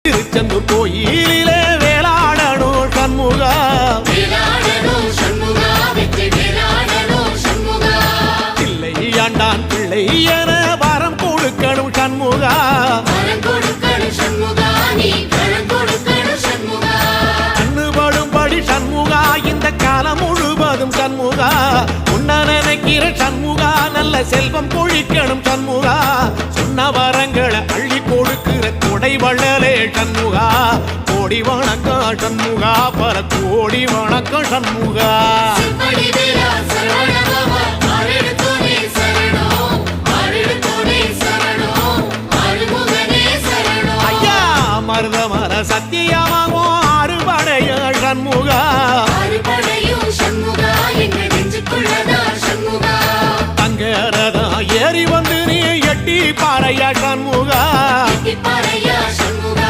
திருச்செந்தூர் கோயிலிலே வேளாடணும் சண்முகா, பிள்ளை ஆண்டான் பிள்ளை என வரம் கொடுக்கணும் சண்முகா, கண்ணுபடும்படி சண்முகா இந்த காலம் முழுவதும் சண்முகா, உன்ன நினைக்கிற சண்முகா நல்ல செல்வம் பொழிக்கணும் சண்முகா, சொன்ன வரங்களை அள்ளி கொடுக்கிற கொடை வள்ளலே சண்முகா, கோடி வணக்கம் சண்முகா, பல கோடி வணக்கம் சண்முகா. ஐயா மருதமர சத்தியமாகும் அறுபடைய சண்முகா, தங்கரதா ஏறி வந்து நீ எட்டி பாறையா சண்முகா.